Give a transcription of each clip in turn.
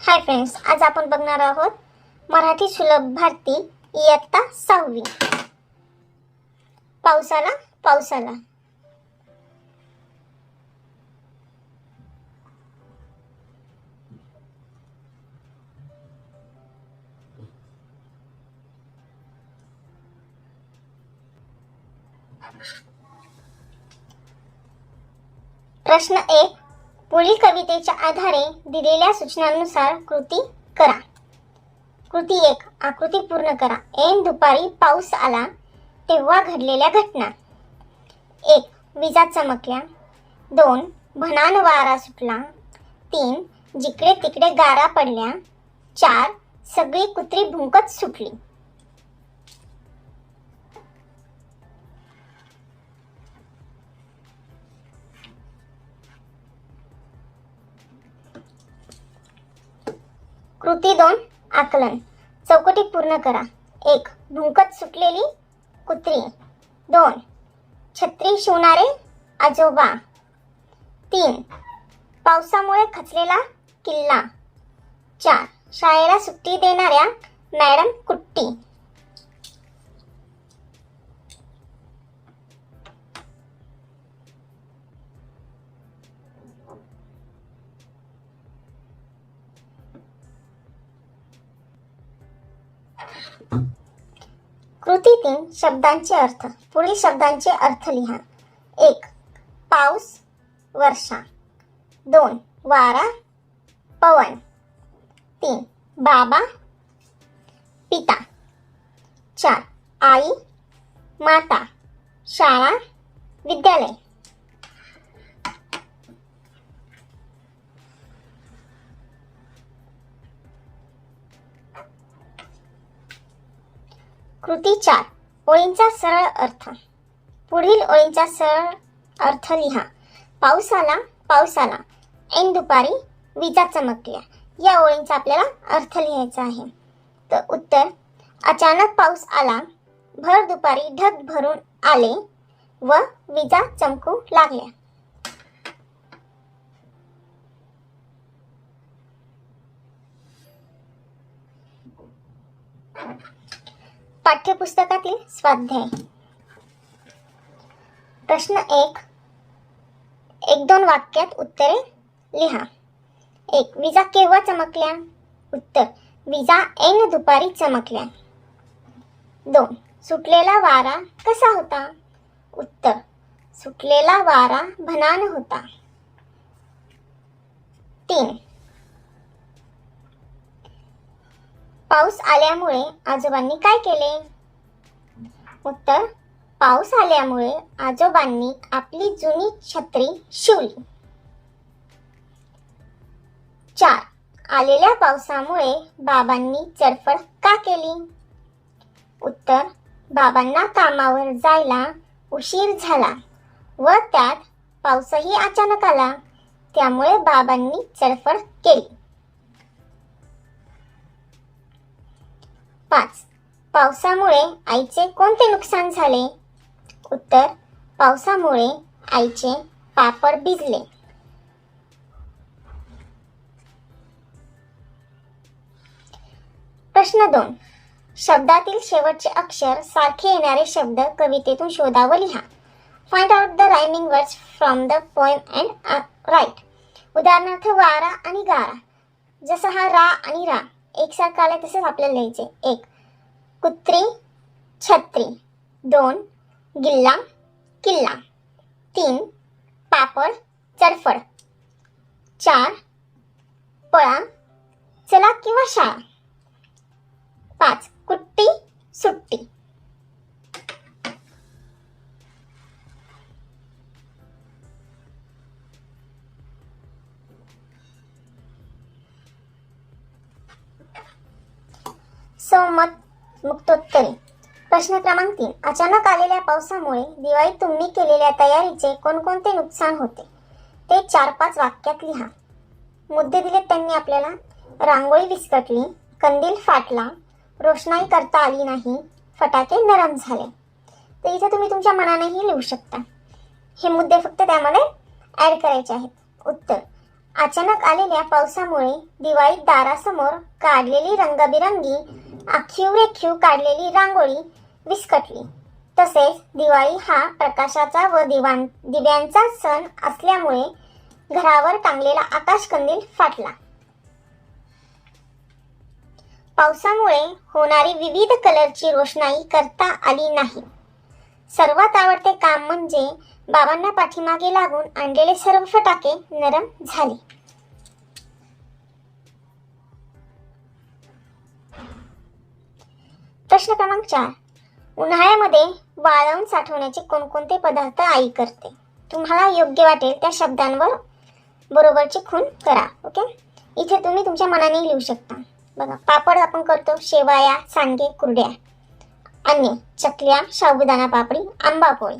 Hi friends, आज आपण बघणार आहोत मराठी सुलभ भारती इयत्ता 6वी. पावसाला पावसाला. प्रश्न 1. पुढील कवितेच्या आधारे दिलेल्या सूचनांनुसार कृती करा. कृती 1. आकृती पूर्ण करा. ऐन दुपारी पाऊस आला तेव्हा घडलेल्या घटना. 1. विजा चमकल्या. 2. भनान वारा सुटला. 3. जिकडे तिकडे गारा पडल्या. 4. सगळी कुत्री भुंकत सुटली. कृती 2. आकलन. चौकटी पूर्ण करा. 1. भुंकत सुटलेली कुत्री. 2. छत्री शिवणारे आजोबा. 3. पावसामुळे खचलेला किल्ला. 4. शाळेला सुट्टी देणाऱ्या मॅडम कुट्टी. कृती 3. शब्दांचे अर्थ. पुढील शब्दांचे अर्थ लिहा. 1. पाऊस वर्षा. 2. वारा पवन. 3. बाबा पिता. 4. आई माता. शाळा विद्यालय. कृती 4. ओळींचा सरळ अर्थ. पुढील ओळींचा सरळ अर्थ लिहा. पाऊस आला पाऊस आला. ऐन दुपारी विजा चमकल्या. या ओळींचा आपल्याला अर्थ लिहायचा आहे. तर उत्तर: अचानक पाऊस आला, भर दुपारी ढग भरून आले व विजा चमकू लागल्या. पाठ्यपुस्तकातील स्वाध्याय. प्रश्न 1. 1-2 वाक्यात उत्तरे लिहा. 1. विजा केव्हा चमकल्या? उत्तर: विजा ऐन दुपारी चमकल्या. 2. सुटलेला वारा कसा होता? उत्तर: सुटलेला वारा भनान होता. 3. पाऊस आल्यामुळे आजोबांनी काय केले? उत्तर: पाऊस आल्यामुळे आजोबांनी आपली जुनी छत्री शिवली. 4. आलेल्या पावसामुळे बाबांनी चडफड का केली? उत्तर: बाबांना कामावर जायला उशीर झाला व त्यात पाऊसही अचानक आला, त्यामुळे बाबांनी चडफड केली. 5. पावसामुळे आईचे कोणते नुकसान झाले? उत्तर: पावसामुळे आईचे पापड भिजले. प्रश्न 2. शब्दातील शेवटचे अक्षर सारखे येणारे शब्द कवितेतून शोधा व लिहा. Find out the rhyming words from the poem and write. उदाहरणार्थ वारा आणि गारा. जसं हा रा आणि रा एकसारखं आलं तसंच आपल्याला लिहायचे. 1. कुत्री छत्री. 2. गिल्ला किल्ला. 3. पापड चडफड. 4. पळा चला किंवा शाळा. 5. कुट्टी सुट्टी. सहमत मुक्तोत्तरे. प्रश्न क्रमांक 3. अचानक आलेल्या पावसामुळे दिवाळीत तुम्ही केलेल्या तयारीचे कोणकोणते नुकसान होते ते 4-5 वाक्यात लिहा. मुद्दे दिलेत त्यांनी आपल्याला. रांगोळी विस्कटली, कंदील फाटला, रोषणाई करता आली नाही, फटाके नरम झाले. तर इथे तुम्ही तुमच्या मनानेही लिहू शकता. हे मुद्दे फक्त त्यामध्ये ऍड करायचे आहेत. उत्तर: अचानक आलेल्या पावसामुळे दिवाळीत दारासमोर काढलेली रंगबिरंगी आखीव काढलेली रांगोळी विस्कटली. तसेच दिवाळी हा प्रकाशाचा व दिव्यांचा सण असल्यामुळे घरावर टांगलेला आकाशकंदील फाटला. पावसामुळे होणारी विविध कलरची रोषणाई करता आली नाही. सर्वात आवडते काम म्हणजे बाबांना पाठीमागे लागून आणलेले सर्व फटाके नरम झाले. प्रश्न क्रमांक 4. उन्हाळ्यामध्ये वाळवून साठवण्याचे कोणकोणते पदार्थ आई करते? तुम्हाला योग्य वाटेल त्या शब्दांवर बरोबरची खूण करा. ओके, इथे तुम्ही तुमच्या मनाने लिहू शकता. बघा, पापड आपण करतो, शेवाया, सांडगे, कुरड्या. अन्य चकल्या, साबुदाणा पापडी, आंबा पोळी.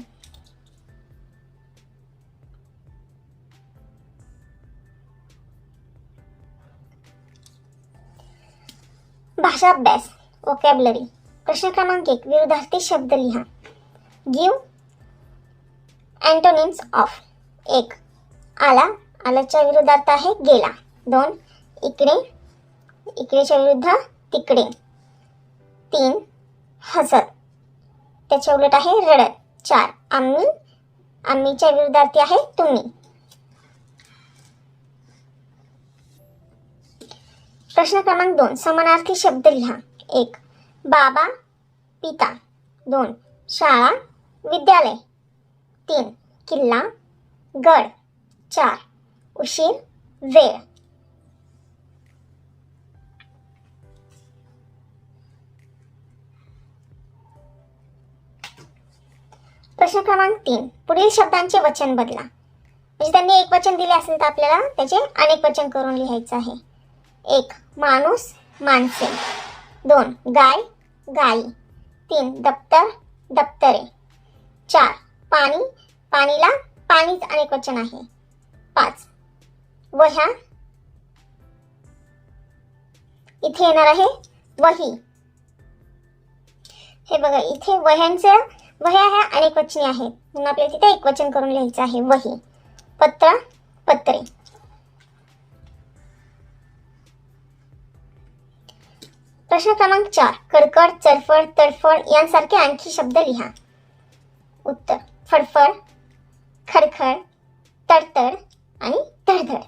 भाषा अभ्यास, वोकॅब्युलरी. प्रश्न क्रमांक 1. विरुद्धार्थी शब्द लिहा. Give antonyms of. 1. आला, आलाच्या विरुद्धार्थ आहे गेला. 2. इकडे, इकडेच्या विरुद्ध तिकडे. 3. हसत, त्याच्या उलट आहे रडत. 4. आम्ही, आम्हीच्या विरुद्धार्थी आहे तुम्ही. प्रश्न क्रमांक 2. समानार्थी शब्द लिहा. 1. बाबा, पिता. 2. शाळा, विद्यालय. 3. किल्ला, गड. 4. उशीर, वेळ. प्रश्न क्रमांक 3. पुढील शब्दांचे वचन बदला. म्हणजे त्यांनी एक वचन दिले असेल तर आपल्याला त्याचे अनेक वचन करून लिहायचं आहे. 1. माणूस, माणसे. 2. गाय, गाई. 3. दप्तर, दप्तरे. 4. पाणी, पाणीला पाणीच अनेक वचन आहे. 5. वह्या, इथे येणार आहे वही. हे बघा, इथे वह्या ह्या अनेक वचनी आहेत म्हणून आपल्याला तिथे एक वचन करून लिहायचं आहे वही. पत्र, पत्रे. प्रश्न क्रमांक 4. कडकड, चरफड, तडफड यांसारखे आणखी शब्द लिहा. उत्तर: फडफड, खडखड, तडतड आणि धडधड.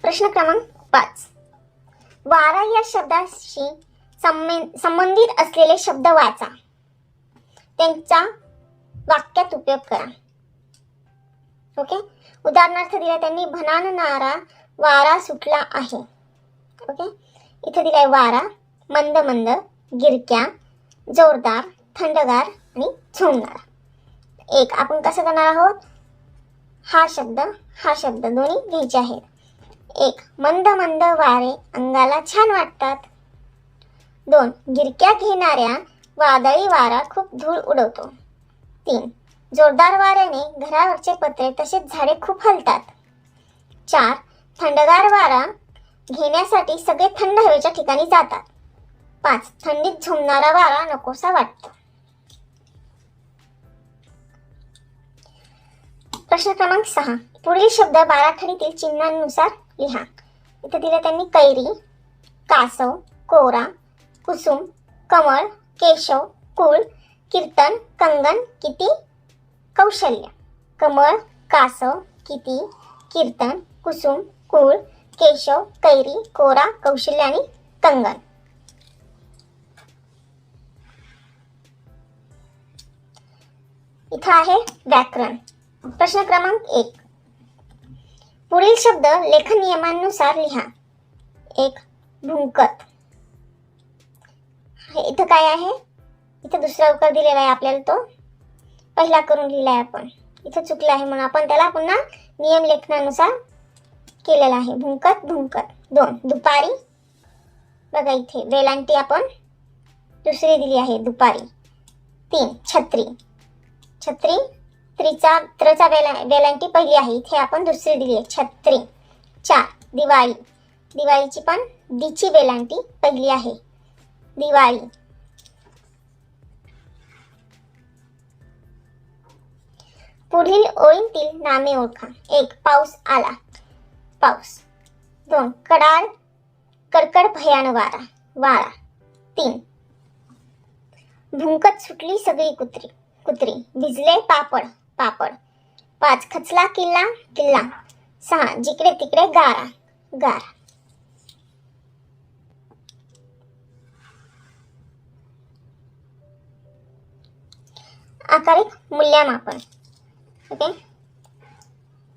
प्रश्न क्रमांक 5. वारा या शब्दाशी संबंधित असलेले शब्द वाचा. त्यांचा वाक्यात उपयोग करा. ओके, उदाहरणार्थ दिला त्यांनी, भनानणारा वारा सुटला आहे. ओके, इथे दिलाय वारा, मंद मंद, गिरक्या, जोरदार, थंडगार आणि झोमणारा. एक आपण कसं करणार आहोत, हा शब्द दोन्ही घ्यायचे आहेत. 1. मंद मंद वारे अंगाला छान वाटतात. 2. गिरक्या घेणाऱ्या वादळी वारा खूप धूळ उडवतो. 3. जोरदार वाऱ्याने घरावरचे पत्रे तसेच झाडे खूप हलतात. 4. थंडगार वारा घेण्यासाठी सगळे थंड हवेच्या ठिकाणी जातात. 5. थंडीत झोमणारा वारा नकोसा वाटतो. प्रश्न क्रमांक 6. पुढील शब्द बाराखडीतील चिन्हांनुसार लिहा. इथे दिले त्यांनी कैरी, कासव, कोरा, कुसुम, कमळ, केशव, कुळ, कीर्तन, कंगन, किती, कौशल्य. कमळ, कासव, किती, कीर्तन, कुसुम, कुळ, केशव, कैरी, कोरा, कौशल्य आणि कंगन. इथं आहे व्याकरण. प्रश्न क्रमांक 1. पुढील शब्द लेखन नियमांनुसार लिहा. 1. भुंकत. इथं काय आहे, इथं दुसरा उकार दिलेला आहे आपल्याला, तो पहिला करून लिहिलाय आपण. इथं चुकलं आहे म्हणून आपण त्याला पुन्हा नियम लेखनानुसार केलेला आहे. भुंकत, भुंकत. 2. दुपारी. बघा इथे वेलांटी आपण दुसरी दिली आहे, दुपारी. 3. छत्री. छत्री त्रचा वेलांटी पहिली आहे, इथे आपण दुसरी दिली आहे, छत्री. 4. दिवाळी. दिवाळीची पण दीची वेलांटी पहिली आहे, दिवाळी. पुढील ओळींतील नामे ओळखा. 1. पाऊस आला. पाऊस. 2. कडाड कडकड भयान वारा. वारा. 3. भुंकत सुटली सगळी कुत्री. कुत्री. भिजले पापड. पापड. 5. खचला किल्ला. किल्ला. 6. जिकडे तिकडे गारा. गारा. आकारिक मूल्यमापन. ओके.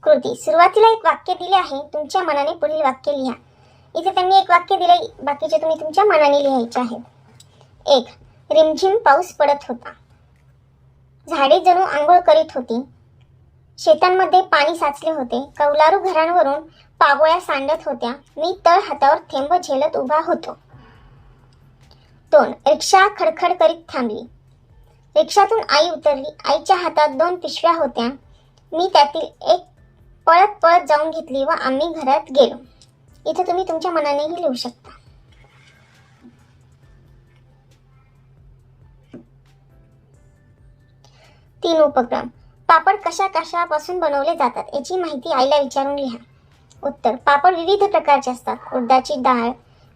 कृती. सुरुवातीला एक वाक्य दिले आहे, तुमच्या मनाने पुढील वाक्य लिहा. इथे त्यांनी एक वाक्य दिले, बाकीचे तुम्ही तुमच्या मनाने लिहायचे आहेत. 1. रिमझिम पाऊस पडत होता. झाडे जणू आंघोळ करीत होती. शेतांमध्ये पाणी साचले होते. कौलारू घरांवरून पागोळ्या सांडत होत्या. मी तळ हातावर थेंब झेलत उभा होतो. 2. रिक्षा खडखड करीत थांबली. रिक्षातून आई उतरली. आईच्या हातात 2 पिशव्या होत्या. मी त्यातील एक पळत पळत जाऊन घेतली व आम्ही घरात गेलो. इथे तुम्ही तुमच्या मनानेही लिहू शकता. 3 उपक्रम. पापड कशा कशापासून बनवले जातात याची माहिती आईला विचारून लिहा. उत्तर. पापड विविध प्रकारचे असतात. उडदाची डाळ,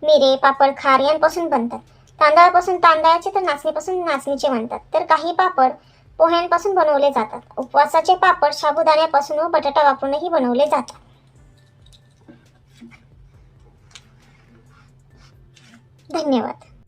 मिरे, पापड खार यांपासून बनतात. तांदळापासून तांदळाचे तर नाचणीपासून नाचणीचे बनतात. तर काही पापड पोह्यांपासून बनवले जातात. उपवासाचे पापड साबुदाण्यापासून व बटाटा वापरूनही बनवले जातात. धन्यवाद.